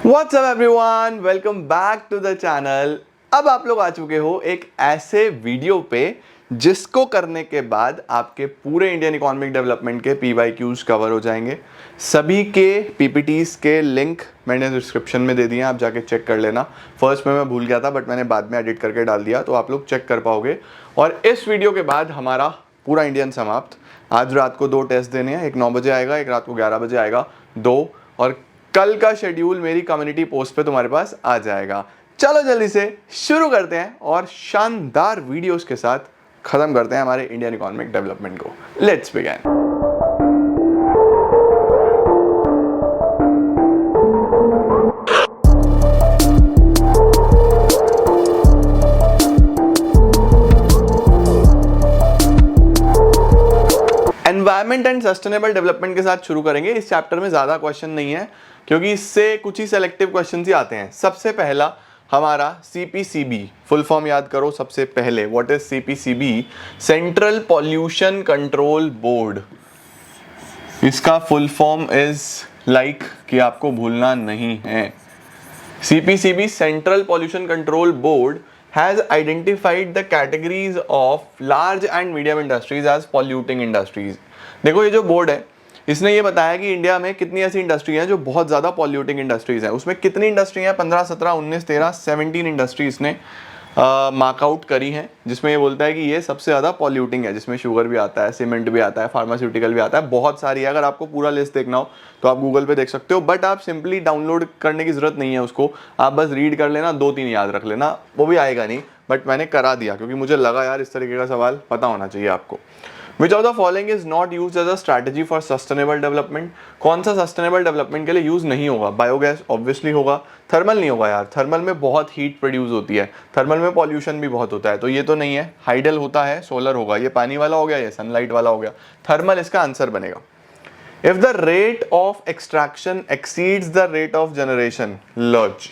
WhatsApp everyone, welcome back to the channel. अब आप लोग आ चुके हो एक ऐसे वीडियो पे जिसको करने के बाद आपके पूरे इंडियन इकोनॉमिक डेवलपमेंट के PYQs कवर हो जाएंगे। सभी के PPTs के लिंक मैंने डिस्क्रिप्शन में दे दिए हैं, आप जाके चेक कर लेना। फर्स्ट में मैं भूल गया था बट मैंने बाद में एडिट करके डाल दिया, तो आप लोग चेक कर पाओगे। और इस वीडियो के बाद हमारा पूरा इंडियन समाप्त। आज रात को 2 टेस्ट देने हैं, एक 9 बजे आएगा, एक रात को 11 बजे आएगा, 2। और कल का शेड्यूल मेरी कम्युनिटी पोस्ट पे तुम्हारे पास आ जाएगा। चलो जल्दी से शुरू करते हैं और शानदार वीडियोस के साथ खत्म करते हैं हमारे इंडियन इकोनॉमिक डेवलपमेंट को। Let's begin. Environment and sustainable development के साथ शुरू करेंगे। इस चैप्टर में ज्यादा क्वेश्चन नहीं है क्योंकि इससे कुछ ही सेलेक्टिव क्वेश्चन ही आते हैं। सबसे पहला हमारा CPCB, फुल फॉर्म याद करो सबसे पहले। What is CPCB? Central pollution control board. इसका फुल फॉर्म इज लाइक कि आपको भूलना नहीं है। CPCB, central pollution control board, has identified the categories of large and medium industries as polluting industries। देखो ये जो बोर्ड है इसने ये बताया कि इंडिया में कितनी ऐसी इंडस्ट्री हैं जो बहुत ज़्यादा पॉल्यूटिंग इंडस्ट्रीज हैं। उसमें कितनी इंडस्ट्री हैं? 15, 17, 19, 13, 17 इंडस्ट्री इसने मार्कआउट करी हैं, जिसमें ये बोलता है कि ये सबसे ज़्यादा पॉल्यूटिंग है, जिसमें शुगर भी आता है, सीमेंट भी आता है, फार्मास्यूटिकल भी आता है, बहुत सारी है। अगर आपको पूरा लिस्ट देखना हो तो आप गूगल पे देख सकते हो, बट आप सिंपली डाउनलोड करने की ज़रूरत नहीं है उसको, आप बस रीड कर लेना, 2-3 याद रख लेना, वो भी आएगा नहीं, बट मैंने करा दिया क्योंकि मुझे लगा यार इस तरीके का सवाल पता होना चाहिए आपको। Which of the following is not used as a strategy for sustainable development? कौन सा सस्टेनेबल डेवलपमेंट के लिए यूज नहीं होगा? बायोगैस ऑब्वियसली होगा, थर्मल नहीं होगा यार, थर्मल में बहुत हीट प्रोड्यूस होती है, थर्मल में पॉल्यूशन भी बहुत होता है, तो ये तो नहीं है। हाइडल होता है, सोलर होगा, ये पानी वाला हो गया, ये सनलाइट वाला हो गया, थर्मल इसका आंसर बनेगा। If the rate of extraction exceeds the rate of generation, laws,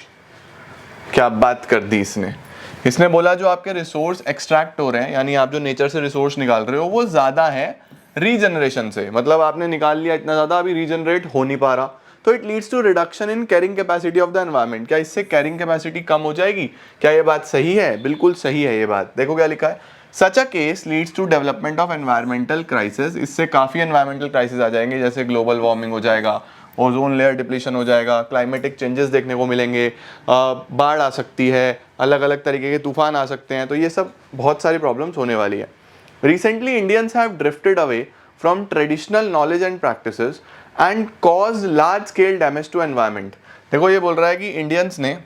क्या बात कर दी इसने बोला जो आपके रिसोर्स एक्सट्रैक्ट हो रहे हैं, यानी आप जो नेचर से रिसोर्स निकाल रहे हो, वो ज्यादा है रीजनरेशन से। मतलब आपने निकाल लिया इतना ज्यादा, अभी रीजनरेट हो नहीं पा रहा, तो it leads to reduction in carrying capacity of the environment. क्या इससे कैरिंग कैपेसिटी कम हो जाएगी? क्या ये बात सही है? बिल्कुल सही है ये बात। देखो क्या लिखा है, such a case leads to development of environmental crisis. इससे काफी एनवायरमेंटल क्राइसिस आ जाएंगे, जैसे ग्लोबल वार्मिंग हो जाएगा, ओजोन लेयर डिप्लीशन हो जाएगा, क्लाइमेटिक चेंजेस देखने को मिलेंगे, बाढ़ आ सकती है, अलग अलग तरीके के तूफान आ सकते हैं, तो ये सब बहुत सारी प्रॉब्लम्स होने वाली है। Recently Indians have drifted away from traditional knowledge and practices and cause large scale damage to environment. देखो ये बोल रहा है कि इंडियंस ने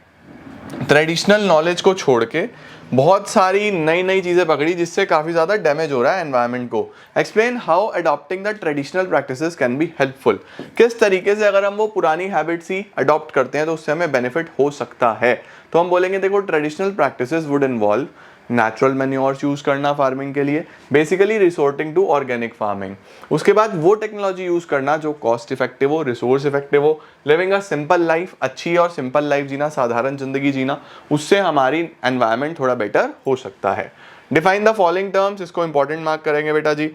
ट्रेडिशनल नॉलेज को छोड़ के बहुत सारी नई नई चीजें पकड़ी, जिससे काफी ज्यादा डैमेज हो रहा है एनवायरनमेंट को। Explain how adopting the traditional practices can be helpful. किस तरीके से अगर हम वो पुरानी हैबिट्स ही अडॉप्ट करते हैं तो उससे हमें बेनिफिट हो सकता है। तो हम बोलेंगे देखो, traditional practices would involve natural manures use करना फार्मिंग के लिए, basically resorting to organic farming. उसके बाद वो टेक्नोलॉजी यूज करना जो कॉस्ट इफेक्टिव हो, रिसोर्स इफेक्टिव हो, लिविंग अ सिंपल लाइफ, अच्छी और सिंपल लाइफ जीना, साधारण जिंदगी जीना, उससे हमारी एनवायरनमेंट थोड़ा बेटर हो सकता है। डिफाइन द फॉलोइंग टर्म्स, इसको इंपॉर्टेंट मार्क करेंगे बेटा जी।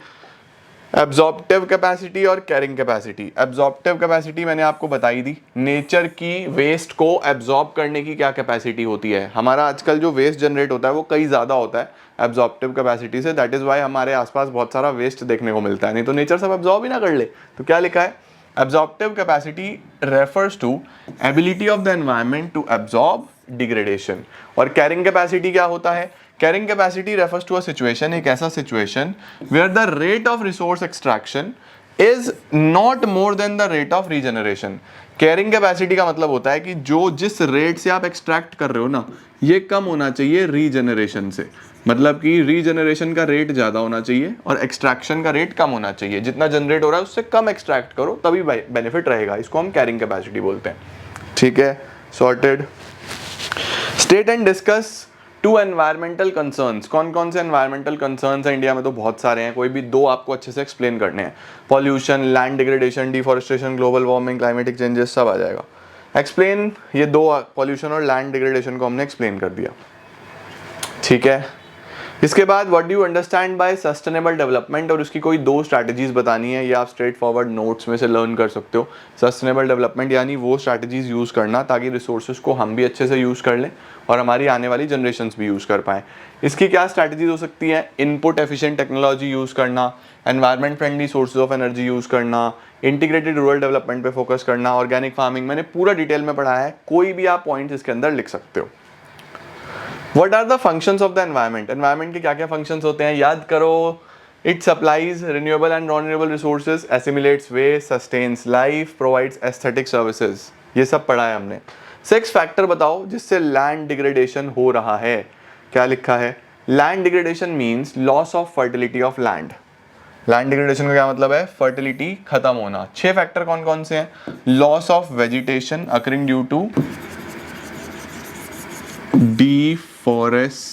एब्जॉर्प्टिव कैपेसिटी और कैरिंग कैपेसिटी। एब्जॉर्प्टिव कैपेसिटी मैंने आपको बताई दी, नेचर की वेस्ट को एब्जॉर्ब करने की क्या कैपेसिटी होती है। हमारा आजकल जो वेस्ट जनरेट होता है वो कई ज़्यादा होता है एब्जॉर्प्टिव कैपेसिटी से, दैट इज़ वाई हमारे आसपास बहुत सारा वेस्ट देखने को मिलता है, नहीं तो नेचर सब एब्जॉर्ब ही ना कर ले। तो क्या लिखा है, absorptive capacity refers to ability of the environment to absorb degradation. और कैरिंग कैपेसिटी क्या होता है? Carrying capacity refers to a situation, एक ऐसा situation where the rate of resource extraction is not more than the rate of regeneration. Carrying capacity का मतलब होता है कि जो जिस रेट से आप एक्सट्रैक्ट कर रहे हो ना, ये कम होना चाहिए रीजनरेशन से। मतलब कि रीजनरेशन का रेट ज्यादा होना चाहिए और एक्सट्रैक्शन का रेट कम होना चाहिए। जितना जनरेट हो रहा है उससे कम एक्सट्रैक्ट करो, तभी बेनिफिट रहेगा। इसको हम कैरिंग कैपेसिटी बोलते हैं। ठीक है, sorted. State and discuss 2 environmental concerns. कौन कौन से एनवायरमेंटल कंसर्न्स हैं इंडिया में? तो बहुत सारे हैं, कोई भी 2 आपको अच्छे से एक्सप्लेन करने हैं। Pollution, land degradation, deforestation, global warming, climatic changes, सब आ जाएगा। एक्सप्लेन ये 2, पॉल्यूशन और लैंड डिग्रेडेशन को हमने एक्सप्लेन कर दिया। ठीक है, इसके बाद what do you understand by sustainable development, और उसकी कोई 2 स्ट्रैटेजीज बतानी है, ये आप स्ट्रेट फॉरवर्ड नोट्स में से लर्न कर सकते हो। सस्टेनेबल डेवलपमेंट यानी वो स्ट्रैटेजीज यूज़ करना ताकि रिसोर्सेज को हम भी अच्छे से यूज़ कर लें और हमारी आने वाली जनरेशन्स भी यूज़ कर पाएँ। इसकी क्या स्ट्रैटेजीज हो सकती है? इनपुट एफिशिएंट टेक्नोलॉजी यूज़ करना, environment friendly sources of energy use करना, इंटीग्रेटेड रूरल डेवलपमेंट पे फोकस करना, ऑर्गेनिक फार्मिंग। मैंने पूरा डिटेल में पढ़ा है, कोई भी आप पॉइंट्स इसके अंदर लिख सकते हो। What are the functions of the environment? Environment के क्या क्या functions होते हैं याद करो। It supplies renewable and non-renewable resources, assimilates waste, sustains life, provides aesthetic services। ये सब पढ़ा है हमने। 6 फैक्टर बताओ जिससे लैंड डिग्रेडेशन हो रहा है। क्या लिखा है? Land degradation means loss of fertility of land. Land degradation का क्या मतलब है? फर्टिलिटी खत्म होना। 6 फैक्टर कौन कौन से हैं? Loss of vegetation occurring due to deforestation,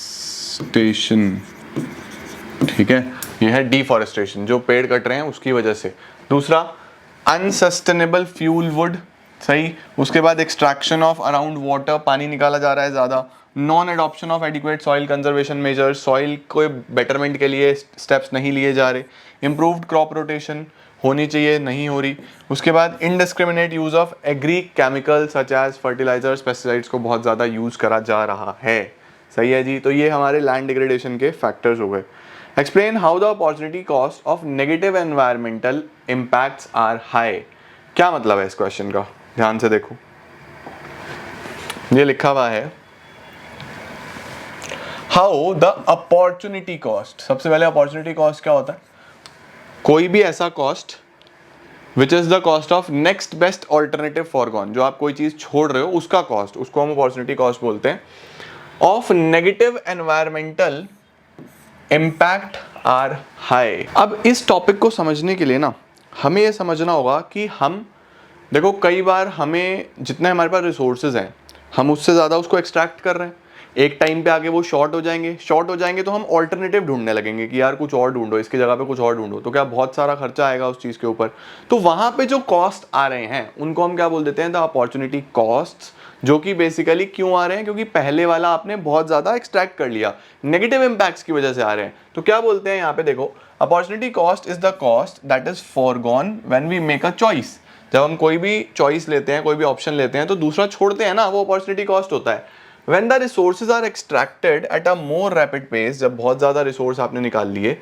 ठीक है, ये है डिफॉरेस्टेशन, जो पेड़ कट रहे हैं उसकी वजह से। दूसरा अनसस्टेनेबल फ्यूल वुड, सही। उसके बाद एक्सट्रैक्शन ऑफ अराउंड वाटर, पानी निकाला जा रहा है ज़्यादा। Non adoption of adequate soil conservation measures, soil को बेटरमेंट के लिए स्टेप्स नहीं लिए जा रहे। इम्प्रूव्ड क्रॉप रोटेशन होनी चाहिए, नहीं हो रही। उसके बाद indiscriminate use of agri chemical such as fertilisers, pesticides को बहुत ज़्यादा यूज़ करा जा रहा है, सही है जी। तो ये हमारे लैंड डिग्रेडेशन के फैक्टर्स हो गए। Explain how the opportunity cost of negative environmental impacts are high. क्या मतलब है इस क्वेश्चन का? ध्यान से देखो, ये लिखा हुआ है हाउ द अपॉर्चुनिटी कॉस्ट। सबसे पहले अपॉर्चुनिटी कॉस्ट क्या होता है? कोई भी ऐसा cost which is the cost of next best alternative foregone, जो आप कोई चीज छोड़ रहे हो उसका कॉस्ट, उसको हम अपॉर्चुनिटी कॉस्ट बोलते हैं। Of negative environmental impact are high. अब इस टॉपिक को समझने के लिए ना हमें यह समझना होगा कि हम देखो, कई बार हमें जितने हमारे पास रिसोर्सेज हैं हम उससे ज़्यादा उसको एक्सट्रैक्ट कर रहे हैं। एक टाइम पे आगे वो शॉर्ट हो जाएंगे तो हम ऑल्टरनेटिव ढूंढने लगेंगे कि यार कुछ और ढूंढो, इसकी जगह पे कुछ और ढूंढो, तो क्या बहुत सारा खर्चा आएगा उस चीज़ के ऊपर। तो वहाँ पे जो कॉस्ट आ रहे हैं उनको हम क्या बोल देते हैं? द अपॉर्चुनिटी कॉस्ट, जो कि बेसिकली क्यों आ रहे हैं? क्योंकि पहले वाला आपने बहुत ज़्यादा एक्सट्रैक्ट कर लिया, नेगेटिव इम्पैक्ट्स की वजह से आ रहे हैं। तो क्या बोलते हैं यहाँ पे देखो, opportunity cost is the cost that is forgone when we make a choice. जब हम कोई भी चॉइस लेते हैं, कोई भी ऑप्शन लेते हैं तो दूसरा छोड़ते हैं ना, वो अपॉर्चुनिटी कॉस्ट होता है। When the resources are extracted at a more rapid pace, जब बहुत ज़्यादा रिसोर्स आपने निकाल लिए,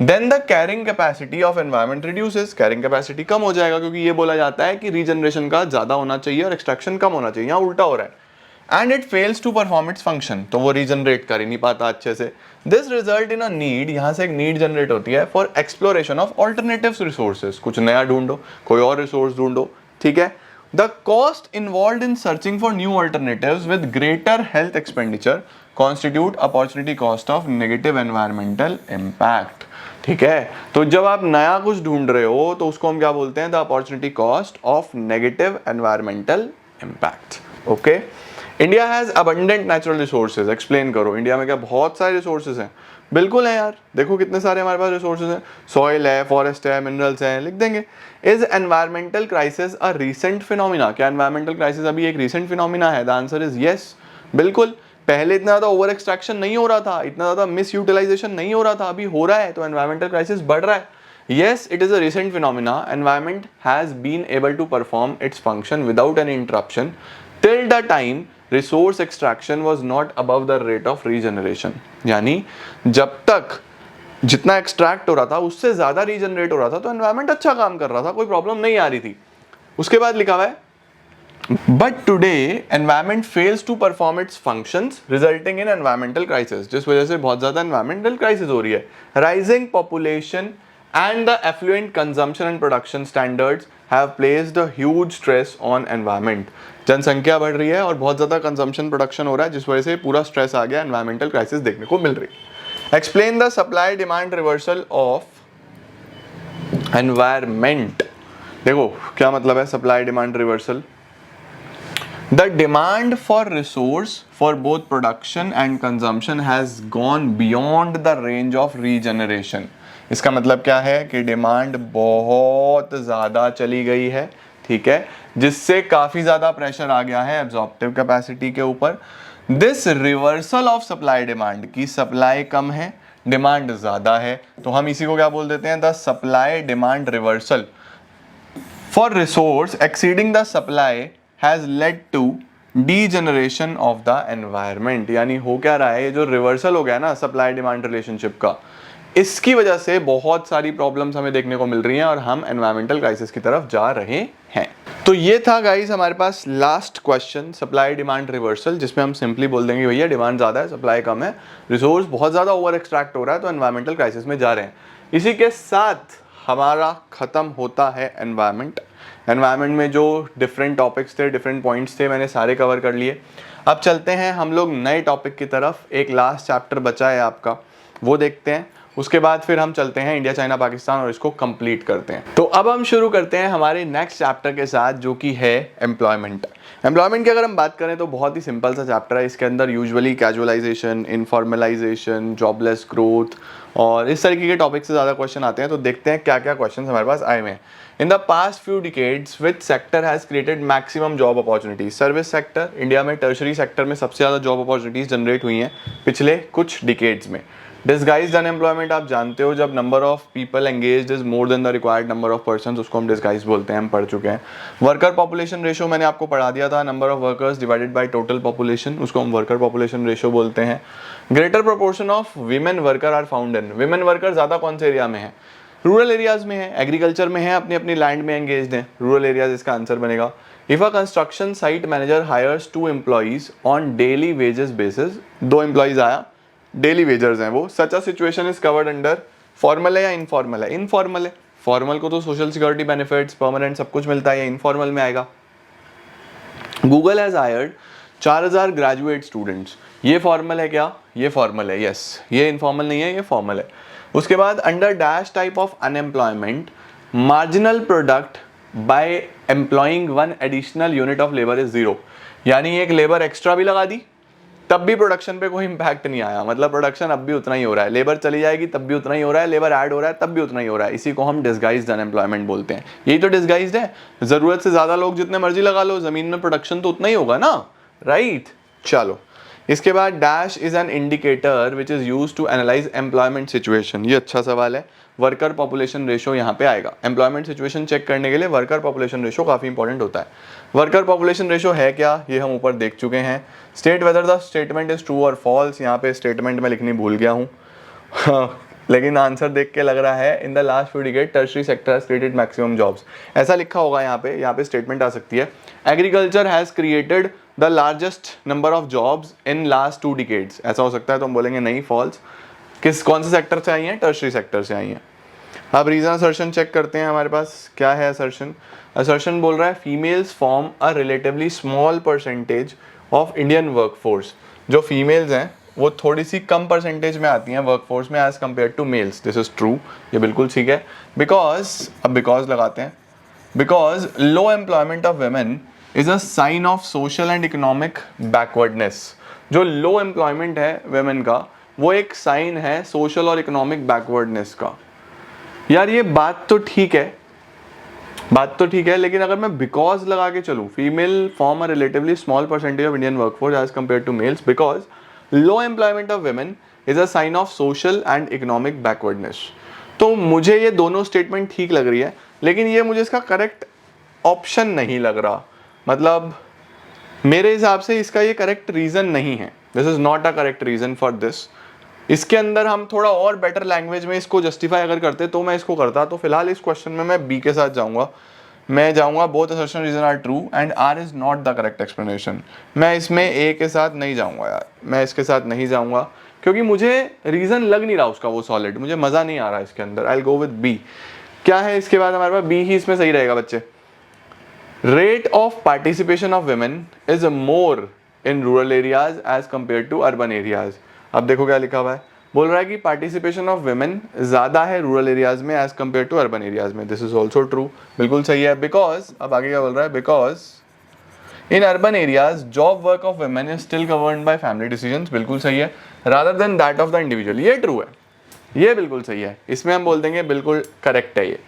then the carrying capacity of environment reduces, carrying capacity कम हो जाएगा, क्योंकि ये बोला जाता है कि रीजनरेशन का ज़्यादा होना चाहिए और एक्सट्रैक्शन कम होना चाहिए, यहाँ उल्टा हो रहा है। And it fails to perform its function, तो वो रीजनरेट कर ही नहीं पाता अच्छे से। This result in a need, यहाँ से एक नीड जनरेट होती है for exploration of alternative resources, कुछ नया ढूंढो, कोई और रिसोर्स ढूंढो, ठीक है। The cost involved in searching for new alternatives with greater health expenditure constitute opportunity cost of negative environmental impact, ठीक है। तो जब आप नया कुछ ढूंढ रहे हो तो उसको हम क्या बोलते हैं? The opportunity cost of negative environmental impact. Okay, India has abundant natural resources. Explain करो, इंडिया में क्या बहुत सारे रिसोर्सेज हैं? बिल्कुल है यार, देखो कितने सारे हमारे पास रिसोर्सेज हैं, सॉइल है, फॉरेस्ट है, मिनरल्स हैं, लिख देंगे। Is environmental crisis a recent phenomena? क्या एनवायरमेंटल क्राइसिस अभी एक रीसेंट फिनोमिना है? द आंसर इज यस, बिल्कुल। पहले इतना ज़्यादा ओवर एक्सट्रैक्शन नहीं हो रहा था, इतना ज़्यादा मिस यूटिलाइजेशन नहीं हो रहा था, अभी हो रहा है, तो एनवायरमेंटल क्राइसिस बढ़ रहा है। Yes, it is a recent phenomena. Environment has been able to perform its function without any interruption till the time resource extraction was not above the rate of regeneration. यानी जब तक जितना extract हो रहा था उससे ज्यादा रीजनरेट हो रहा था तो एनवायरमेंट अच्छा काम कर रहा था, कोई प्रॉब्लम नहीं आ रही थी। उसके बाद लिखा हुआ है but today environment fails to perform its functions resulting in environmental crisis, जिस वजह से बहुत ज्यादा एनवायरमेंटल क्राइसिस हो रही है। Rising population and the affluent consumption and production standards have placed a huge stress on environment. जनसंख्या बढ़ रही है और बहुत ज़्यादा कंजम्पशन प्रोडक्शन हो रहा है, जिस वजह से पूरा स्ट्रेस आ गया, एनवायरमेंटल क्राइसिस देखने को मिल रही है। Explain the supply demand reversal of environment. देखो क्या मतलब है supply demand reversal? The demand for resource for both production and consumption has gone beyond the range of regeneration. इसका मतलब क्या है कि डिमांड बहुत ज़्यादा चली गई है, ठीक है, जिससे काफ़ी ज़्यादा प्रेशर आ गया है एब्जॉर्प्टिव कैपेसिटी के ऊपर। This reversal of supply demand की सप्लाई कम है, डिमांड ज़्यादा है, तो हम इसी को क्या बोल देते हैं, the supply demand reversal for resource exceeding the supply has led to degeneration of the environment. यानी हो क्या रहा है, ये जो रिवर्सल हो गया ना सप्लाई डिमांड रिलेशनशिप का, इसकी वजह से बहुत सारी प्रॉब्लम्स हमें देखने को मिल रही हैं और हम एनवायरमेंटल क्राइसिस की तरफ जा रहे हैं। तो ये था गाइस हमारे पास last question, supply demand reversal, जिसमें हम सिंपली बोल देंगे भैया डिमांड ज़्यादा है, सप्लाई कम है, रिसोर्स बहुत ज़्यादा ओवर एक्सट्रैक्ट हो रहा है, तो एनवायरमेंटल क्राइसिस में जा रहे हैं। इसी के साथ हमारा ख़त्म होता है एनवायरमेंट। एनवायरमेंट में जो डिफरेंट टॉपिक्स थे, डिफरेंट पॉइंट्स थे, मैंने सारे कवर कर लिए। अब चलते हैं हम लोग नए टॉपिक की तरफ। एक लास्ट चैप्टर बचा है आपका, वो देखते हैं। उसके बाद फिर हम चलते हैं इंडिया चाइना पाकिस्तान और इसको कंप्लीट करते हैं। तो अब हम शुरू करते हैं हमारे नेक्स्ट चैप्टर के साथ, जो कि है एम्प्लॉयमेंट। एम्प्लॉयमेंट की अगर हम बात करें तो बहुत ही सिंपल सा चैप्टर है। इसके अंदर usually casualisation, informalisation, jobless growth और इस तरीके के टॉपिक से ज़्यादा क्वेश्चन आते हैं। तो देखते हैं क्या क्या क्वेश्चन हमारे पास आए हुए हैं। In the past few decades which sector has created maximum job opportunities. Service sector, India में टर्शरी सेक्टर में सबसे ज़्यादा जॉब अपॉर्चुनिटीज जनरेट हुई हैं पिछले कुछ डिकेड्स में। डिस्गाइज्ड अनएम्प्लॉयमेंट आप जानते हो, जब number of people engaged is more than the required number of persons, उसको हम डिस्गाइज बोलते हैं, हम पढ़ चुके हैं। वर्कर पॉपुलेशन रेशो मैंने आपको पढ़ा दिया था, number of workers divided by total population, उसको हम वर्कर पॉपुलेशन रेशो बोलते हैं। Greater proportion of women worker are found in. Women worker ज़्यादा कौन से एरिया में है, रूरल एरियाज में है, एग्रीकल्चर में है, अपनी अपनी लैंड में एंगेज्ड है, रूरल एरियाज इसका आंसर बनेगा। If a construction site manager hires 2 employees on daily wages basis, 2 employees आया, डेली वेजर्स हैं वो, such a situation is covered under, formal है या इनफॉर्मल है, इनफॉर्मल है। फॉर्मल को तो सोशल सिक्योरिटी बेनिफिट्स, परमानेंट सब कुछ मिलता है, इनफॉर्मल में आएगा। Google has hired 4000 graduate students, ये फॉर्मल है क्या, ये फॉर्मल है, यस, ये इनफॉर्मल नहीं है, ये फॉर्मल है। उसके बाद under dash type of unemployment marginal product by employing 1 additional unit of labour is 0। यानी एक लेबर एक्स्ट्रा भी लगा दी तब भी प्रोडक्शन पे कोई इंपैक्ट नहीं आया, मतलब प्रोडक्शन अब भी उतना ही हो रहा है, लेबर चली जाएगी तब भी उतना ही हो रहा है, लेबर ऐड हो रहा है तब भी उतना ही हो रहा है। इसी को हम डिस्गाइज्ड अनएम्प्लॉयमेंट बोलते हैं। यही तो डिस्गाइज्ड है, जरूरत से ज्यादा लोग जितने मर्जी लगा लो, जमीन में प्रोडक्शन तो उतना ही होगा ना, राइट। चलो इसके बाद dash is an indicator which is used to analyse employment situation. ये अच्छा सवाल है। वर्कर पॉपुलेशन रेशो यहाँ पे आएगा। एम्प्लॉयमेंट सिचुएशन चेक करने के लिए वर्कर पॉपुलेशन रेशो काफी इंपॉर्टेंट होता है। वर्कर पॉपुलेशन रेशो है क्या, ये हम ऊपर देख चुके हैं। State whether the statement is true or false, यहाँ पे स्टेटमेंट में लिखनी भूल गया हूँ लेकिन आंसर देख के लग रहा है in the last few decade tertiary sector has created maximum jobs, ऐसा लिखा होगा यहाँ पे स्टेटमेंट आ सकती है। Agriculture has created the largest number of jobs in last 2 decades, ऐसा हो सकता है, तो हम बोलेंगे नहीं, फॉल्स। कौन से सेक्टर से आई हैं, टर्शरी सेक्टर से आई हैं। अब रीजन असर्शन चेक करते हैं, हमारे पास क्या है असर्शन। असर्शन बोल रहा है females form a relatively small percentage of Indian workforce. जो फीमेल्स हैं वो थोड़ी सी कम परसेंटेज में आती हैं वर्कफोर्स में as compare to males. This is true, ये बिल्कुल ठीक है। बिकॉज लगाते हैं, because low employment of women is a sign of social and economic backwardness. जो लो एम्प्लॉयमेंट है वेमेन का वो एक साइन है सोशल और इकोनॉमिक बैकवर्डनेस का। यार ये बात तो ठीक है, लेकिन अगर मैं बिकॉज लगा के चलूँ, female form a relatively small percentage of Indian workforce as compare to males, because low employment of women is a sign of social and economic backwardness. तो मुझे ये दोनों स्टेटमेंट ठीक लग रही है, लेकिन ये मुझे इसका करेक्ट ऑप्शन नहीं लग रहा। मतलब मेरे हिसाब से इसका ये करेक्ट रीजन नहीं है। This is not a correct reason for this. इसके अंदर हम थोड़ा और बेटर लैंग्वेज में इसको जस्टिफाई अगर करते तो मैं इसको करता। तो फिलहाल इस क्वेश्चन में मैं बी के साथ जाऊंगा। मैं जाऊंगा both assertion reason are true and R is not the correct explanation. मैं इसमें ए के साथ नहीं जाऊंगा यार, मैं इसके साथ नहीं जाऊंगा क्योंकि मुझे रीजन लग नहीं रहा उसका वो सॉलिड, मुझे मजा नहीं आ रहा इसके अंदर। I will go with B. क्या है इसके बाद हमारे पास, बी ही इसमें सही रहेगा बच्चे। Rate of participation of women is more in rural areas as compare to urban areas. अब देखो क्या लिखा हुआ है, बोल रहा है कि पार्टिसिपेशन ऑफ वुमेन ज्यादा है रूरल एरियाज में as compare to urban areas में। दिस इज ऑल्सो ट्रू, बिल्कुल सही है। बिकॉज अब आगे क्या बोल रहा है, because in urban areas job work of women is still governed bye family decisions, बिल्कुल सही है, rather than that of the individual. ये ट्रू है, ये बिल्कुल सही है। इसमें हम बोल देंगे बिल्कुल करेक्ट है ये।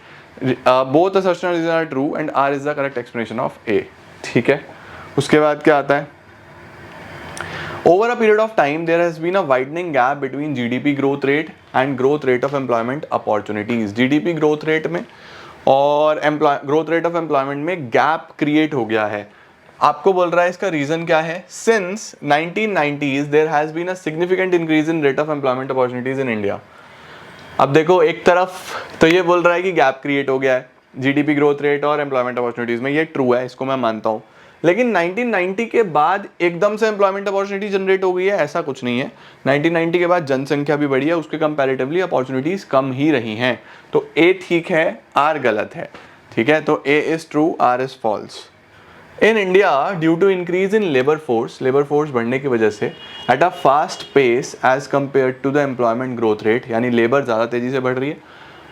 Both assertions are true and R is the correct explanation of A. ठीक है, उसके बाद क्या आता है, Over a period of time, there has been a widening gap between GDP growth rate and growth rate of employment opportunities. GDP growth rate में और growth rate of employment में gap create हो गया है. आपको बोल रहा है इसका रीजन क्या है? Since 1990s, there has been a significant increase in rate of employment opportunities in India. अब देखो, एक तरफ तो ये बोल रहा है कि गैप क्रिएट हो गया है जीडीपी ग्रोथ रेट और एम्प्लॉयमेंट अपॉर्चुनिटीज में, ये ट्रू है, इसको मैं मानता हूँ. लेकिन 1990 के बाद एकदम से एम्प्लॉयमेंट अपॉर्चुनिटी जनरेट हो गई है, ऐसा कुछ नहीं है. 1990 के बाद जनसंख्या भी बढ़ी है, उसके कंपैरेटिवली अपॉर्चुनिटीज कम ही रही हैं. तो ए ठीक है, आर गलत है. ठीक है, तो A is true, R is false. In India, due to increase in labour force बढ़ने की वजह से at a fast pace as compare to the employment growth rate, यानी लेबर ज़्यादा तेजी से बढ़ रही है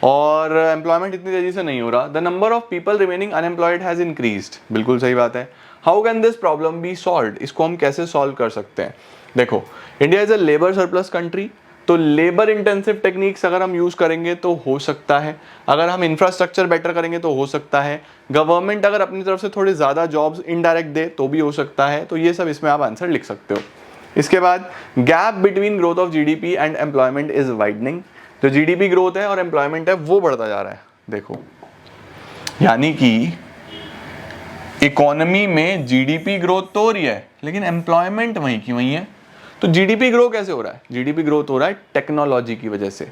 और एम्प्लॉयमेंट इतनी तेजी से नहीं हो रहा. The number of people remaining unemployed has increased. बिल्कुल सही बात है. How can this problem be solved? इसको हम कैसे सॉल्व कर सकते हैं? देखो, India is a labour surplus country, तो लेबर इंटेंसिव टेक्निक्स अगर हम यूज़ करेंगे तो हो सकता है. अगर हम इंफ्रास्ट्रक्चर बेटर करेंगे तो हो सकता है. गवर्नमेंट अगर अपनी तरफ से थोड़े ज़्यादा जॉब्स इनडायरेक्ट दे तो भी हो सकता है. तो ये सब इसमें आप आंसर लिख सकते हो. इसके बाद, gap between growth of GDP and employment is widening. जो जीडीपी ग्रोथ है और एम्प्लॉयमेंट है वो बढ़ता जा रहा है. देखो, यानी कि इकोनॉमी में जीडीपी ग्रोथ तो हो रही है लेकिन एम्प्लॉयमेंट वहीं की वहीं है. तो जीडीपी ग्रो कैसे हो रहा है? जीडीपी ग्रोथ हो रहा है टेक्नोलॉजी की वजह से.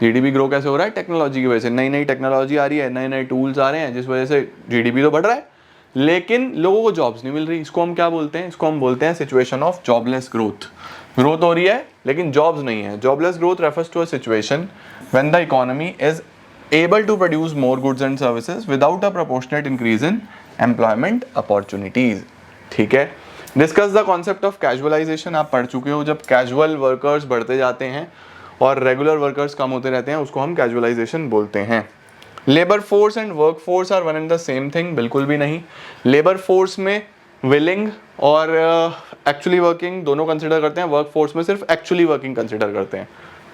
जीडीपी ग्रो कैसे हो रहा है? टेक्नोलॉजी की वजह से. नई नई टेक्नोलॉजी आ रही है, नए नए टूल्स आ रहे हैं, जिस वजह से जीडीपी तो बढ़ रहा है लेकिन लोगों को जॉब्स नहीं मिल रही. इसको हम क्या बोलते हैं? इसको हम बोलते हैं situation of jobless growth. Growth हो रही है लेकिन जॉब्स नहीं है. Jobless growth refers to a situation when the economy is able to produce more goods and services without a proportionate increase in employment opportunities. ठीक है. Discuss the concept of casualisation. आप पढ़ चुके हो, जब कैजुअल वर्कर्स बढ़ते जाते हैं और रेगुलर वर्कर्स कम होते रहते हैं उसको हम कैजुअलाइजेशन बोलते हैं. Labour force and work force are one and the same thing. बिल्कुल भी नहीं. लेबर फोर्स में विलिंग और एक्चुअली वर्किंग दोनों कंसिडर करते हैं. वर्क फोर्स में सिर्फ एक्चुअली वर्किंग कंसिडर करते हैं.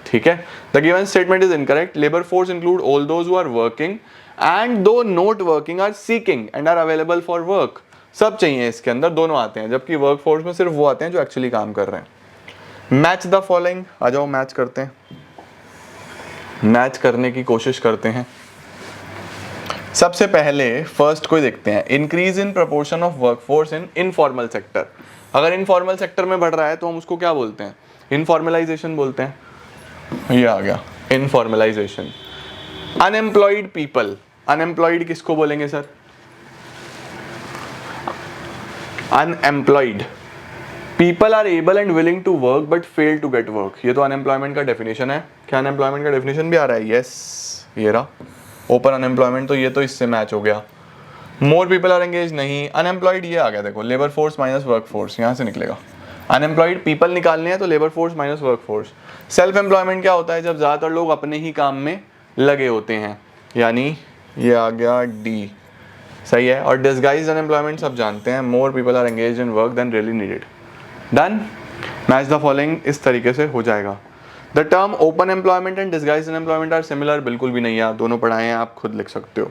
ठीक है. The given statement is incorrect. Labour force include all those who are working and though not working are seeking and are available for work. सब चाहिए इसके अंदर, दोनों आते हैं, जबकि वर्क फोर्स में सिर्फ वो आते हैं जो एक्चुअली काम कर रहे हैं. Match the following. आ जाओ, मैच करते हैं, मैच करने की कोशिश करते हैं. सबसे पहले फर्स्ट को देखते हैं. Increase in proportion of workforce in informal sector. अगर इनफॉर्मल सेक्टर में बढ़ रहा है तो हम उसको क्या बोलते हैं? इनफॉर्मलाइजेशन बोलते हैं. ये आ गया इनफॉर्मलाइजेशन. Unemployed people. अनएम्प्लॉयड किसको बोलेंगे sir? Unemployed people are able and willing to work but fail to get work. ये तो अनएम्प्लॉयमेंट का डेफिनेशन है. क्या अनएम्प्लॉयमेंट का डेफिनेशन भी आ रहा है? यस, ये रहा ओपन अनएम्प्लॉयमेंट. तो ये तो इससे मैच हो गया. मोर पीपल आर एंगेज नहीं. अनएम्प्लॉयड ये आ गया. देखो, labour force minus work force यहाँ से निकलेगा. अनएम्प्लॉयड पीपल निकालने हैं तो labour force minus work force. Self employment क्या होता है? जब ज़्यादातर लोग अपने ही काम में लगे होते हैं, यानी ये आ गया डी. सही है. और डिस्गाइज अनएम्प्लॉयमेंट सब जानते हैं. More people are engage in work than really needed. Done. Match the following इस तरीके से हो जाएगा. The term open employment and disguise unemployment are similar. बिल्कुल भी नहीं है, आप दोनों पढ़ाए हैं, आप खुद लिख सकते हो.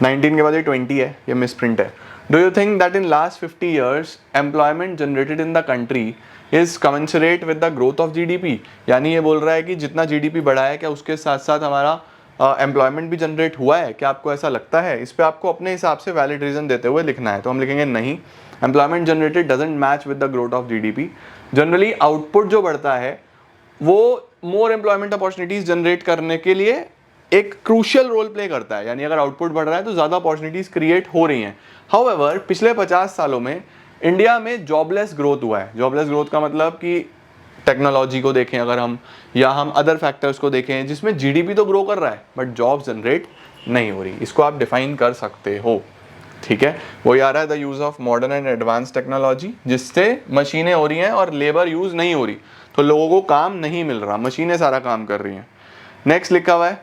19 के बाद ये 20 है, ये मिसप्रिंट है. Do you think that in last 50 years employment generated in the country is commensurate with the growth of GDP. यानी ये बोल रहा है कि जितना जीडीपी बढ़ा है क्या उसके साथ साथ हमारा एम्प्लॉयमेंट भी जनरेट हुआ है? क्या आपको ऐसा लगता है? इस पे आपको अपने हिसाब से वैलिड रीजन देते हुए लिखना है. तो हम लिखेंगे नहीं, employment generated doesn't match with the growth of GDP. Generally output जो बढ़ता है वो मोर एम्प्लॉयमेंट अपॉर्चुनिटीज जनरेट करने के लिए एक क्रूशियल रोल प्ले करता है. यानी अगर आउटपुट बढ़ रहा है तो ज़्यादा अपॉर्चुनिटीज क्रिएट हो रही हैं. हाउएवर पिछले 50 सालों में इंडिया में जॉबलेस ग्रोथ हुआ है. जॉबलेस ग्रोथ का मतलब कि टेक्नोलॉजी को देखें अगर हम, या हम अदर फैक्टर्स को देखें जिसमें जीडीपी तो ग्रो कर रहा है बट जॉब जनरेट नहीं हो रही. इसको आप डिफाइन कर सकते हो. ठीक है. वो आ रहा है the use of modern and advance technology, जिससे मशीनें हो रही हैं और लेबर यूज़ नहीं हो रही, तो लोगों को काम नहीं मिल रहा, मशीनें सारा काम कर रही हैं. नेक्स्ट लिखा हुआ है,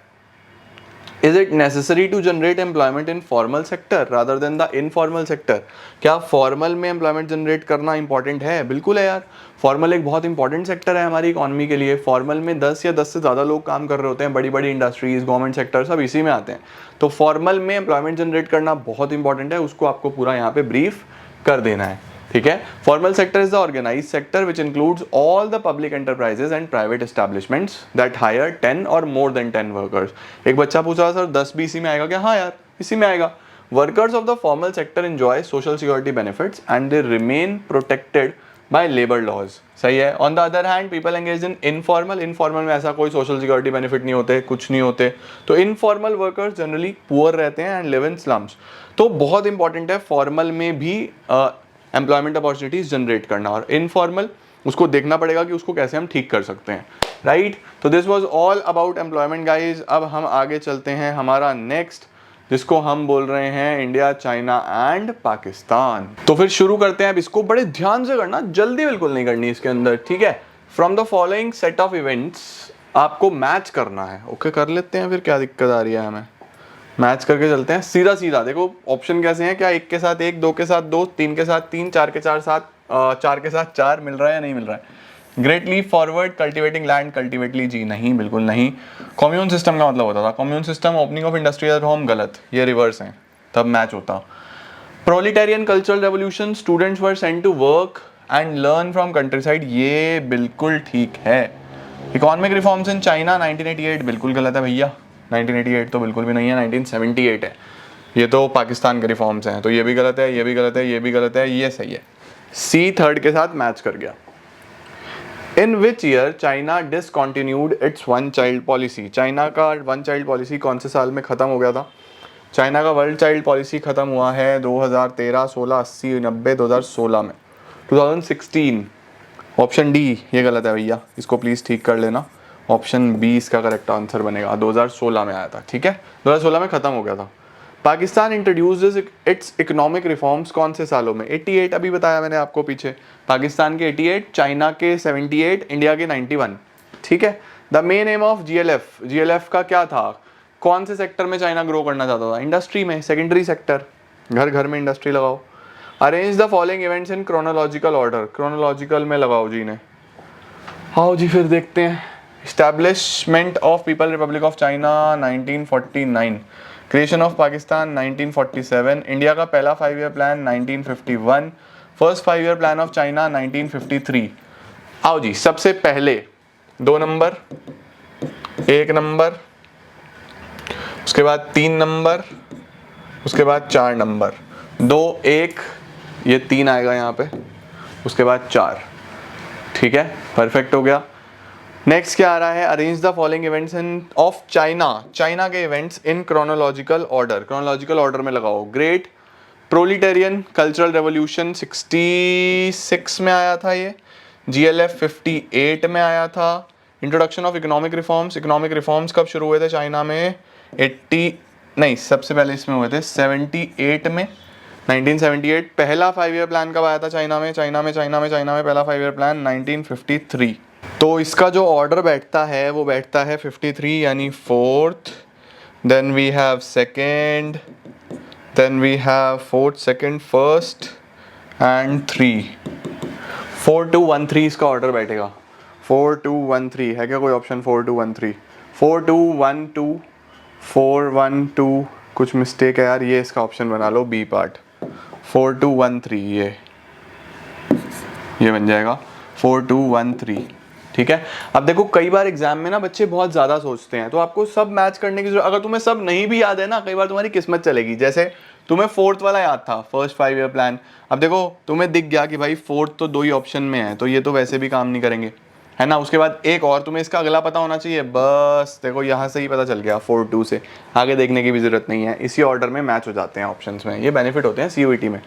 is it necessary to generate employment in formal sector rather than the informal sector. क्या फॉर्मल में एम्प्लॉयमेंट जनरेट करना इंपॉर्टेंट है? बिल्कुल है यार. फॉर्मल एक बहुत इंपॉर्टेंट सेक्टर है हमारी इकॉनमी के लिए. फॉर्मल में 10 या 10 से ज़्यादा लोग काम कर रहे होते हैं. बड़ी बड़ी इंडस्ट्रीज, गवर्नमेंट सेक्टर सब इसी में आते हैं. तो फॉर्मल में एम्प्लॉयमेंट जनरेट करना बहुत इंपॉर्टेंट है. उसको आपको पूरा यहाँ पे ब्रीफ कर देना है. ठीक है। Formal sector is the organised sector which includes all the public enterprises and private establishments that hire 10 और मोर देन 10 वर्कर्स। एक बच्चा पूछा सर 10 भी इसी में आएगा क्या? हाँ यार इसी में आएगा। Workers of the formal sector enjoy social security benefits and they remain protected by labour laws. सही है। On the other hand people engage in informal, informal में ऐसा कोई सोशल सिक्योरिटी बेनिफिट नहीं होते, कुछ नहीं होते। तो इनफॉर्मल वर्कर्स जनरली पुअर रहते हैं एंड लिव इन स्लम्स। तो बहुत इंपॉर्टेंट है फॉर्मल में भी एम्प्लॉयमेंट अपॉर्चुनिटीज जनरेट करना, और इनफॉर्मल उसको देखना पड़ेगा कि उसको कैसे हम ठीक कर सकते हैं, राइट। तो this was all about employment guys. अब हम आगे चलते हैं हमारा नेक्स्ट, जिसको हम बोल रहे हैं इंडिया, चाइना एंड पाकिस्तान। तो फिर शुरू करते हैं। अब इसको बड़े ध्यान से करना, जल्दी बिल्कुल नहीं करनी इसके अंदर, ठीक है। From the following set of events आपको मैच करना है। ओके कर लेते हैं, फिर क्या दिक्कत आ रही है हमें, मैच करके चलते हैं सीधा सीधा। देखो ऑप्शन कैसे हैं, क्या एक के साथ एक, दो के साथ दो, तीन के साथ तीन, चार के साथ चार के साथ चार, मिल रहा है या नहीं मिल रहा है। Great leap forward, cultivating land, कल्टिवेटली जी नहीं, बिल्कुल नहीं। कम्यून सिस्टम का मतलब होता था commune system, opening of industrial reform, गलत, ये रिवर्स है, तब मैच होता। Proletarian cultural revolution, students were sent to work and learn from countryside, ये बिल्कुल ठीक है। इकोनॉमिक रिफॉर्म्स इन चाइना 1988, बिल्कुल गलत है भैया, 1988 तो बिल्कुल भी नहीं है, 1978 है। ये तो पाकिस्तान के रिफॉर्म्स हैं, तो ये भी गलत है, ये भी गलत है, ये भी गलत है, ये सही है। सी थर्ड के साथ मैच कर गया। In which year China discontinued its one child policy, China का वन चाइल्ड पॉलिसी कौन से साल में ख़त्म हो गया था? चाइना का वर्ल्ड चाइल्ड पॉलिसी ख़त्म हुआ है 2013, 16, 80, 90, 2016 में, 2016। ऑप्शन डी ये गलत है भैया, इसको प्लीज़ ठीक कर लेना। ऑप्शन बी इसका करेक्ट आंसर बनेगा, 2016 में आया था, ठीक है, 2016 में ख़त्म हो गया था। Pakistan introduces it's economic reforms कौन से सालों में? 88 अभी बताया मैंने आपको पीछे, पाकिस्तान के 88, चाइना के 78, इंडिया के 91, ठीक है। The main M of GLF, GLF का क्या था, कौन से सेक्टर में चाइना ग्रो करना चाहता था? इंडस्ट्री में, सेकेंडरी सेक्टर, घर घर में इंडस्ट्री लगाओ। Arrange the following events in chronological order, chronological में लगाओ जी ने। आओ जी फिर देखते हैं। Establishment of people Republic of China 1949, creation of Pakistan 1947, India का पहला 5 year plan 1951, first 5 year plan of China 1953। आओ जी, सबसे पहले 2 नंबर, 1 नंबर, उसके बाद 3 नंबर, उसके बाद 4 नंबर, 2 1, ये 3 आएगा यहाँ पे, उसके बाद 4, ठीक है, परफेक्ट हो गया। नेक्स्ट क्या आ रहा है? Arrange the following events in of China, China के events in chronological order, chronological order में लगाओ। ग्रेट प्रोलिटेरियन कल्चरल रेवोल्यूशन 66 में आया था ये, जीएलएफ 58 में आया था। Introduction of economic reforms, economic reforms कब शुरू हुए थे चाइना में? 80 नहीं, सबसे पहले इसमें हुए थे 78 में, 1978। पहला 5 ईयर प्लान कब आया था चाइना में? चाइना में पहला 5 ईयर प्लान 1953। तो इसका जो ऑर्डर बैठता है वो बैठता है 53, यानी fourth, then we have second, then we have fourth, second, first and 3, 4 2 1 3 इसका ऑर्डर बैठेगा। 4 2 1 3 है क्या कोई ऑप्शन? 4 2 1 3, 4 2 1 2, 4 1 2, कुछ मिस्टेक है यार, ये इसका ऑप्शन बना लो बी पार्ट, 4 2 1 3, ये बन जाएगा 4 2 1 3, ठीक है। अब देखो कई बार एग्जाम में ना बच्चे बहुत ज़्यादा सोचते हैं, तो आपको सब मैच करने की जरूरत, अगर तुम्हें सब नहीं भी याद है ना, कई बार तुम्हारी किस्मत चलेगी। जैसे तुम्हें फोर्थ वाला याद था, फर्स्ट 5 ईयर प्लान, अब देखो तुम्हें दिख गया कि भाई फोर्थ तो 2 ही ऑप्शन में है, तो ये तो वैसे भी काम नहीं करेंगे, है ना। उसके बाद एक और तुम्हें इसका अगला पता होना चाहिए, बस देखो यहाँ से ही पता चल गया, 4 2 से आगे देखने की भी जरूरत नहीं है, इसी ऑर्डर में मैच हो जाते हैं ऑप्शंस में, ये बेनिफिट होते हैं सीयूईटी में।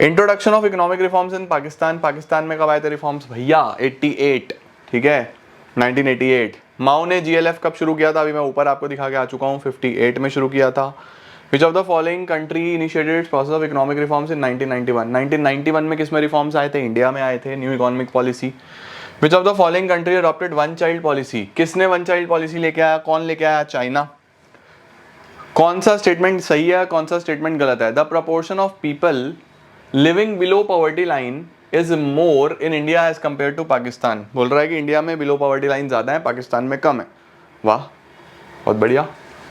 Introduction of economic reforms in Pakistan, Pakistan में कब आए थे रिफॉर्म्स भैया? 88, ठीक है, 1988। माओ ने जीएलएफ कब शुरू किया था? अभी मैं ऊपर आपको दिखा के आ चुका हूँ, 58 में शुरू किया था। Which of the following country initiated it's process of economic reforms in 1991, 1991 में किस में रिफॉर्म्स आए थे? इंडिया में आए थे, new economic policy. Which of the following country adopted one child policy, किसने वन चाइल्ड पॉलिसी लेके आया, कौन लेके आया? चाइना। कौन सा स्टेटमेंट सही है, कौन सा स्टेटमेंट गलत है? The proportion of people living below poverty line is more in India as compare to Pakistan, बोल रहा है कि इंडिया में बिलो पॉवर्टी लाइन ज़्यादा है, पाकिस्तान में कम है। वाह, बहुत बढ़िया।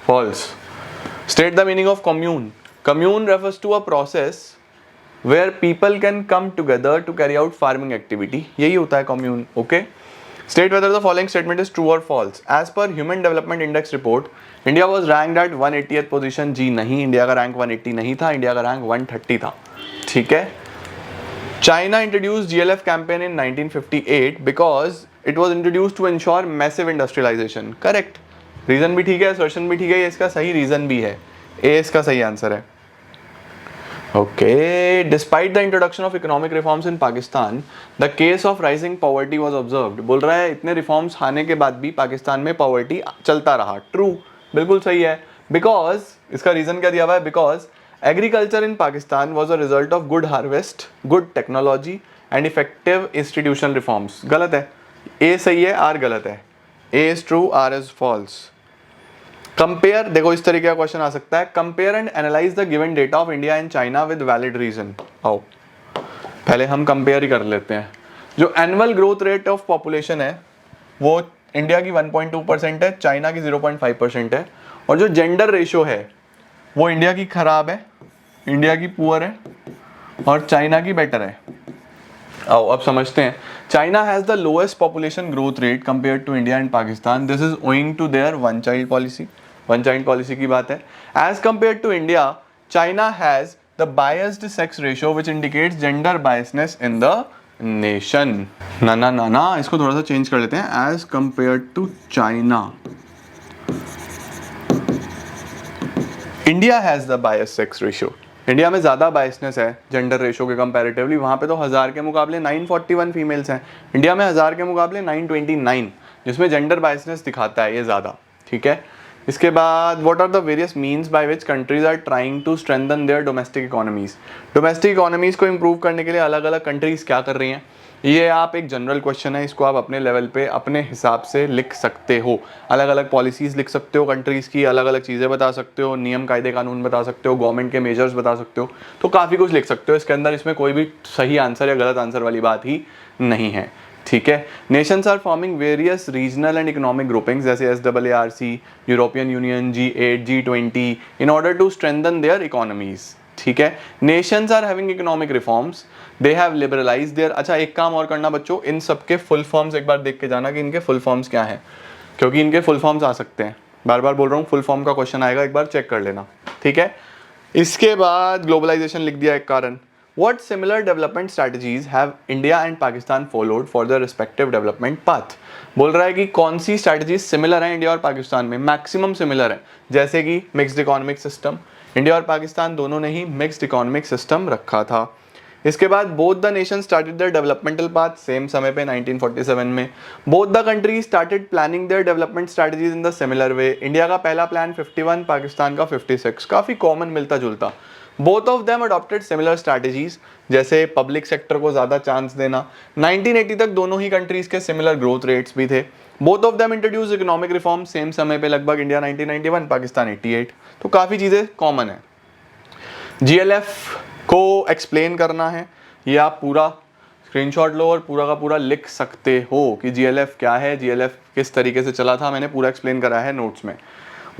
False. State the meaning of commune, commune refers to a process where people can come together to carry out farming activity, यही होता है commune. Okay, state whether the following statement is true or false. As per human development index report India was ranked at 180th position. जी नहीं, India का rank 180 नहीं था, India का rank 130 था। ठीक है। China introduce GLF campaign in 1958 because it was introduce to ensure massive industrialisation. Correct, reason भी ठीक है, असर्शन भी ठीक है, इसका सही रीजन भी है, ए इसका सही आंसर है। Okay, despite the introduction of economic reforms in Pakistan the case of rising poverty was observed. बोल रहा है इतने रिफॉर्म्स आने के बाद भी पाकिस्तान में पॉवर्टी चलता रहा। ट्रू, बिल्कुल सही है। बिकॉज इसका रीजन क्या दिया हुआ है, because agriculture in Pakistan was a result of good harvest, good technology and effective institutional reforms. गलत है, ए सही है, आर गलत है। A is true, R is false. Compare, देखो इस तरीके का क्वेश्चन आ सकता है, compare and analyse the given data of India and China with valid reason. आओ पहले हम कंपेयर ही कर लेते हैं। जो annual growth rate of population है वो इंडिया की 1.2% है, चाइना की 0.5% है, और जो जेंडर रेशियो है वो इंडिया की खराब है, इंडिया की पुअर है, और चाइना की बेटर है। आओ अब समझते हैं। China has the lowest population growth rate compare to India and Pakistan. This is owing to their one child policy. One child policy की बात है। As compared to India, China has the biased sex ratio which indicates gender biasness in the nation. ना ना ना ना, इसको थोड़ा सा चेंज कर लेते हैं। As compared to China, India has the bias sex ratio. India में ज़्यादा बायसनेस है जेंडर रेशियो के कंपैरेटिवली। वहाँ पे तो 1000 के मुकाबले 941 फीमेल्स हैं, इंडिया में 1000 के मुकाबले 929, जिसमें जेंडर बायसनेस दिखाता है ये ज़्यादा। ठीक है। इसके बाद what are the various means by which countries are trying to strengthen their domestic economies. Domestic economies को इंप्रूव करने के लिए अलग अलग कंट्रीज क्या कर रही हैं, ये आप एक जनरल क्वेश्चन है, इसको आप अपने लेवल पे अपने हिसाब से लिख सकते हो। अलग अलग पॉलिसीज़ लिख सकते हो कंट्रीज़ की, अलग अलग चीज़ें बता सकते हो, नियम कायदे कानून बता सकते हो, गवर्नमेंट के मेजर्स बता सकते हो, तो काफ़ी कुछ लिख सकते हो इसके अंदर। इसमें कोई भी सही आंसर या गलत आंसर वाली बात ही नहीं है। ठीक है। Nations are forming various regional and economic groupings जैसे SAARC, European Union, G8, G20 in order to strengthen their economies. ठीक है। Nations are having economic reforms, they have liberalise their. अच्छा एक काम और करना बच्चों, इन सबके फुल फॉर्म्स एक बार देख के जाना कि इनके फुल फॉर्म्स क्या हैं, क्योंकि इनके फुल फॉर्म्स आ सकते हैं। बार बार बोल रहा हूँ, फुल फॉर्म का क्वेश्चन आएगा, एक बार चेक कर लेना। ठीक है। इसके बाद ग्लोबलाइजेशन लिख दिया एक कारण। What similar development strategies have India and Pakistan followed for their respective development path? बोल रहा है कि कौन सी स्ट्रैटेजीज सिमिलर हैं इंडिया और पाकिस्तान में, मैक्सिमम सिमिलर है। जैसे कि मिक्स्ड इकोनॉमिक सिस्टम, इंडिया और पाकिस्तान दोनों ने ही मिक्स्ड इकोनॉमिक सिस्टम रखा था। इसके बाद both the nation started their developmental path, same समय पे 1947 में। Both the countries started planning their development strategies in the similar way. India का पहला प्लान 51, पाकिस्तान का 56, काफ़ी कॉमन मिलता जुलता। Both of them adopted similar strategies, जैसे पब्लिक सेक्टर को ज़्यादा चांस देना। 1980 तक दोनों ही कंट्रीज के सिमिलर ग्रोथ रेट्स भी थे। Both of them introduce economic reform same समय पे लगभग, इंडिया 1991, पाकिस्तान 88, तो काफ़ी चीज़ें कॉमन है। GLF को एक्सप्लेन करना है, ये आप पूरा स्क्रीनशॉट लो और पूरा का पूरा लिख सकते हो कि GLF क्या है, GLF किस तरीके से चला था, मैंने पूरा एक्सप्लेन करा है नोट्स में।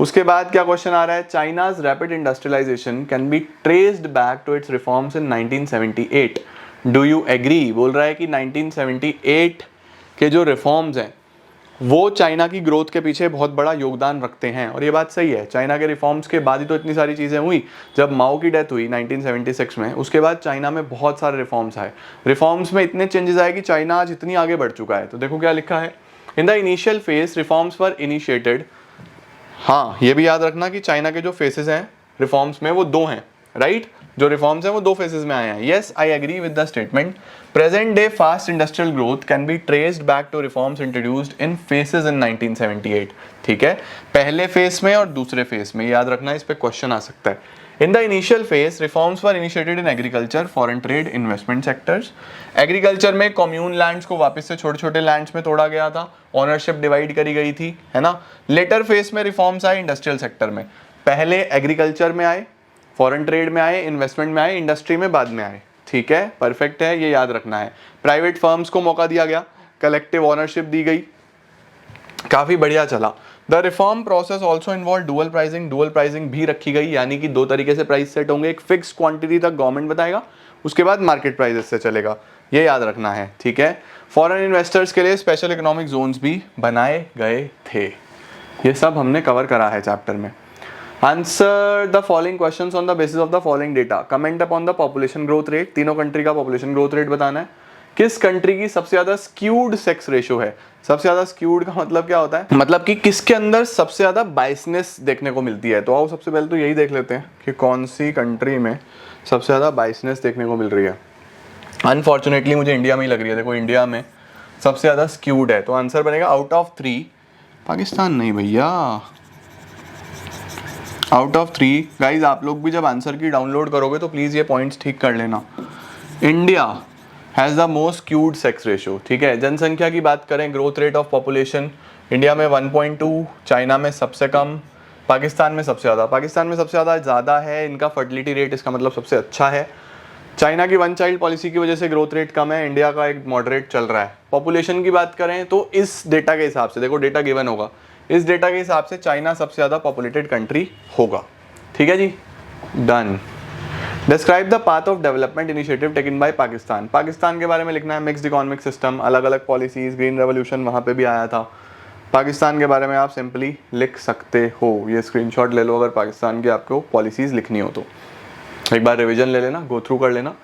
उसके बाद क्या क्वेश्चन आ रहा है, China's rapid industrialisation can be traced back to its reforms in 1978। Do you agree? बोल रहा है कि 1978 के जो रिफॉर्म्स हैं वो चाइना की ग्रोथ के पीछे बहुत बड़ा योगदान रखते हैं, और ये बात सही है। चाइना के रिफॉर्म्स के बाद ही तो इतनी सारी चीज़ें हुई। जब माओ की डेथ हुई 1976 में, उसके बाद चाइना में बहुत सारे रिफॉर्म्स आए। रिफॉर्म्स में इतने चेंजेस आए कि चाइना आज इतनी आगे बढ़ चुका है। तो देखो क्या लिखा है, in the initial phase reforms were initiated. हाँ ये भी याद रखना कि चाइना के जो फेसेस हैं रिफॉर्म्स में वो दो हैं, राइट? जो रिफॉर्म्स हैं वो दो फेसेस में आए हैं। Yes I agree with the statement. Present day fast industrial growth can be traced back to reforms introduced in phases in 1978। ठीक है, पहले फेस में और दूसरे फेस में, याद रखना, इस पे क्वेश्चन आ सकता है। In the initial phase, reforms were initiated in agriculture, foreign trade, investment sectors. Agriculture में कम्यून लैंड्स को वापस से छोटे छोटे लैंड्स में तोड़ा गया था, ऑनरशिप डिवाइड करी गई थी, है ना। लेटर फेस में रिफॉर्म्स आए इंडस्ट्रियल सेक्टर में, पहले एग्रीकल्चर में आए, फॉरेन ट्रेड में आए, इन्वेस्टमेंट में आए, इंडस्ट्री में बाद में आए। ठीक है, परफेक्ट है, ये याद रखना है। प्राइवेट फर्म्स को मौका दिया गया, कलेक्टिव ऑनरशिप दी गई, काफ़ी बढ़िया चला। The reform process also involve dual pricing, dual pricing भी रखी गई, यानी कि दो तरीके से प्राइस सेट होंगे। एक फिक्स क्वांटिटी तक गवर्नमेंट बताएगा उसके बाद मार्केट प्राइसेस से चलेगा, ये याद रखना है, ठीक है। फॉरेन इन्वेस्टर्स के लिए स्पेशल इकोनॉमिक जोन्स भी बनाए गए थे। ये सब हमने कवर करा है चैप्टर में। Answer the following questions on the basis of the following data. Comment upon the population growth rate. तीनों कंट्री का पॉपुलेशन ग्रोथ रेट बताना है। किस कंट्री की सबसे ज्यादा स्क्यूड सेक्स रेशो है। सबसे ज्यादा स्क्यूड का मतलब क्या होता है, मतलब कि किसके अंदर सबसे ज्यादा बाइसनेस देखने को मिलती है। तो आओ सबसे पहले तो यही देख लेते हैं कि कौन सी कंट्री में सबसे ज्यादा बाइसनेस देखने को मिल रही है। अनफॉर्चुनेटली मुझे इंडिया में ही लग रही है। देखो इंडिया में सबसे ज्यादा स्क्यूड है, तो आंसर बनेगा आउट ऑफ 3 पाकिस्तान नहीं भैया, आउट ऑफ 3। गाइज आप लोग भी जब आंसर की डाउनलोड करोगे तो प्लीज ये पॉइंट्स ठीक कर लेना। India has the most skewed sex ratio, ठीक है। जनसंख्या की बात करें, growth rate of population, India में 1.2, चाइना में सबसे कम, पाकिस्तान में सबसे ज़्यादा। पाकिस्तान में सबसे ज़्यादा है इनका फर्टिलिटी रेट, इसका मतलब सबसे अच्छा है। चाइना की 1 चाइल्ड पॉलिसी की वजह से ग्रोथ रेट कम है, इंडिया का एक मॉडरेट चल रहा है। पॉपुलेशन की बात करें तो इस डेटा के हिसाब से, देखो डेटा गिवन होगा, इस डेटा के हिसाब से चाइना सबसे ज़्यादा पॉपुलेटेड कंट्री होगा, ठीक है जी, done. Describe the path of development initiative taken by Pakistan. Pakistan के बारे में लिखना है, मिक्स्ड इकोनॉमिक सिस्टम, अलग अलग पॉलिसीज, ग्रीन रेवोल्यूशन वहाँ पे भी आया था। पाकिस्तान के बारे में आप सिंपली लिख सकते हो, ये स्क्रीनशॉट ले लो अगर पाकिस्तान की आपको पॉलिसीज लिखनी हो तो। एक बार रिवीजन ले लेना, गो थ्रू कर लेना,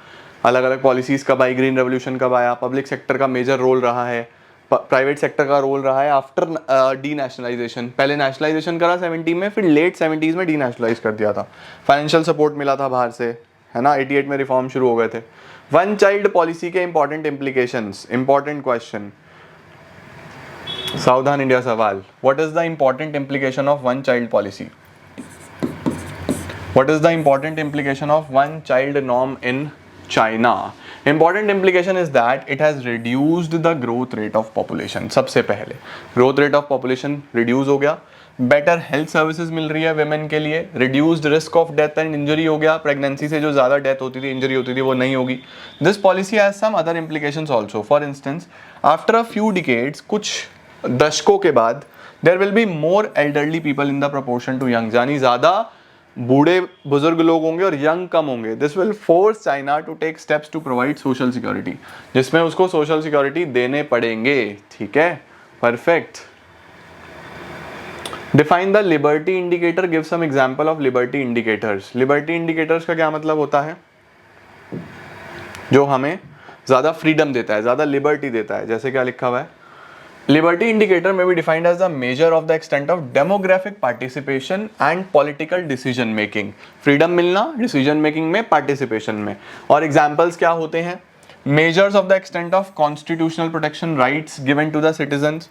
अलग अलग पॉलिसीज कब आई, ग्रीन रेवोल्यूशन कब आया, पब्लिक सेक्टर का मेजर रोल रहा है, प्राइवेट सेक्टर का रोल रहा है आफ्टर डी नेशनलाइजेशन। पहले नेशनलाइजेशन करा 70 में, फिर लेट 70s में डी नेशनलाइज कर दिया था। फाइनेंशियल सपोर्ट मिला था बाहर से, है ना। 88 में रिफॉर्म शुरू हो गए थे। 1 चाइल्ड पॉलिसी के इंपॉर्टेंट इंप्लीकेशंस, इंपॉर्टेंट क्वेश्चन, सावधान इंडिया सवाल। What is the important implication of 1 child policy? What is the important implication of 1 child norm in China? Important implication is that it has reduced the growth rate of population. सबसे पहले growth rate of population reduce हो गया, better health services मिल रही है women के लिए, reduced risk of death and injury हो गया, pregnancy से जो ज़्यादा death होती थी, injury होती थी, वो नहीं होगी। This policy has some other implications also. For instance, after a few decades, कुछ दशकों के बाद, there will be more elderly people in the proportion to young, यानी ज़्यादा बूढ़े बुजुर्ग लोग होंगे और यंग कम होंगे। This will force China to take steps to provide social security, जिसमें उसको सोशल सिक्योरिटी देने पड़ेंगे, ठीक है, perfect. Define the liberty indicator, give some example of liberty indicators. Liberty indicators का क्या मतलब होता है? जो हमें ज्यादा फ्रीडम देता है, ज्यादा लिबर्टी देता है। जैसे क्या लिखा हुआ है, Liberty indicator may be defined as the measure of the extent of demographic participation and political decision making. Freedom मिलना decision making में, participation में। और examples क्या होते हैं? Measures of the extent of constitutional protection rights given to the citizens,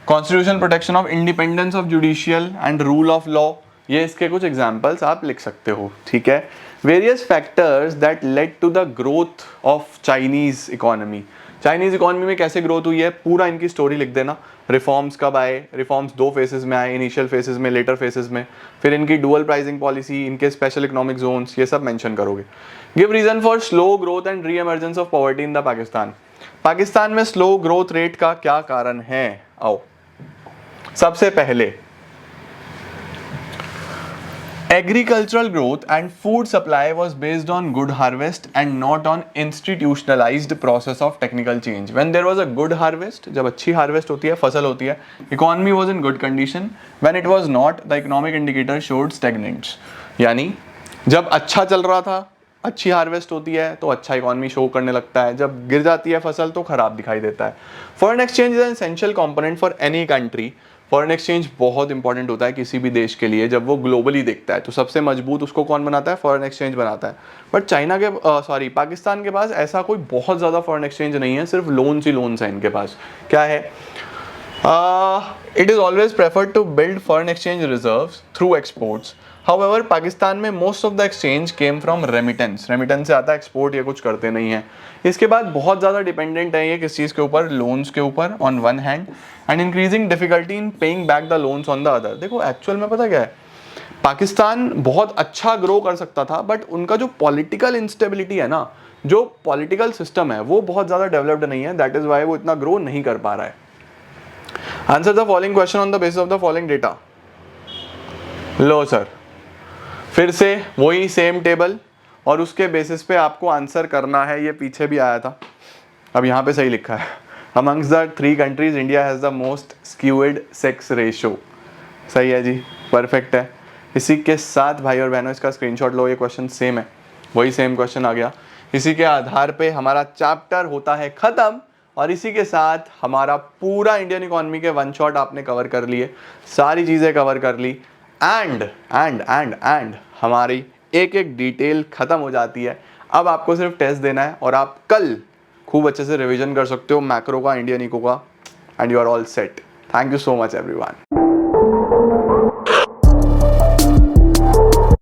constitutional protection of independence of judicial and rule of law, ये इसके कुछ examples आप लिख सकते हो, ठीक है। Various factors that led to the growth of Chinese economy. Chinese economy में कैसे ग्रोथ हुई है, पूरा इनकी स्टोरी लिख देना। रिफॉर्म्स कब आए, रिफॉर्म्स 2 फेसेस में आए, इनिशियल फेसेस में, लेटर फेसेस में, फिर इनकी डुअल प्राइसिंग पॉलिसी, इनके स्पेशल इकोनॉमिक जोन्स, ये सब मेंशन करोगे। Give reason for slow growth and reemergence of poverty in the Pakistan. Pakistan में स्लो ग्रोथ रेट का क्या कारण है? आओ, सबसे पहले agricultural growth and food supply was based on good harvest and not on institutionalized process of technical change. When there was a good harvest, जब अच्छी harvest होती है, फसल होती है, economy was in good condition. When it was not, the economic indicator showed stagnant. यानी जब अच्छा चल रहा था, अच्छी हार्वेस्ट होती है तो अच्छा इकोनॉमी शो करने लगता है, जब गिर जाती है फसल तो खराब दिखाई देता है। Foreign exchange is an essential component for any country. Foreign exchange बहुत इंपॉर्टेंट होता है किसी भी देश के लिए। जब वो ग्लोबली देखता है तो सबसे मजबूत उसको कौन बनाता है? फॉरेन एक्सचेंज बनाता है। बट चाइना के पाकिस्तान के पास ऐसा कोई बहुत ज़्यादा फॉरेन एक्सचेंज नहीं है, सिर्फ लोन्स ही लोन्स हैं इनके पास। क्या है? It is always preferred to build foreign exchange reserves through exports. However Pakistan में most of the exchange came from remittance. Remittance से आता है, एक्सपोर्ट ये कुछ करते नहीं है। इसके बाद बहुत ज़्यादा डिपेंडेंट है ये किस चीज़ के ऊपर? लोन्स के ऊपर on one hand, and increasing difficulty in paying back the loans on the other. देखो एक्चुअल में पता क्या है, पाकिस्तान बहुत अच्छा ग्रो कर सकता था, बट उनका जो पॉलिटिकल इंस्टेबिलिटी है ना, जो पॉलिटिकल सिस्टम है वो बहुत ज़्यादा डेवलप्ड नहीं है। दैट इज़ वाई वो इतना ग्रो नहीं कर पा रहा है। Answer the following question on the basis of the following data. Low sir, फिर से वही सेम टेबल, और उसके बेसिस पे आपको आंसर करना है। ये पीछे भी आया था, अब यहाँ पे सही लिखा है, amongst the 3 countries India has the most skewed sex ratio. सही है जी, परफेक्ट है। इसी के साथ भाई और बहनों इसका स्क्रीनशॉट लो, ये क्वेश्चन सेम है, वही सेम क्वेश्चन आ गया। इसी के आधार पे हमारा चैप्टर होता है ख़त्म और इसी के साथ हमारा पूरा इंडियन इकोनॉमी के वन शॉट आपने कवर कर लिए, सारी चीज़ें कवर कर ली एंड हमारी एक एक डिटेल ख़त्म हो जाती है। अब आपको सिर्फ टेस्ट देना है और आप कल खूब अच्छे से रिवीजन कर सकते हो मैक्रो का, इंडियन इको का, and you are all set. Thank you so much everyone.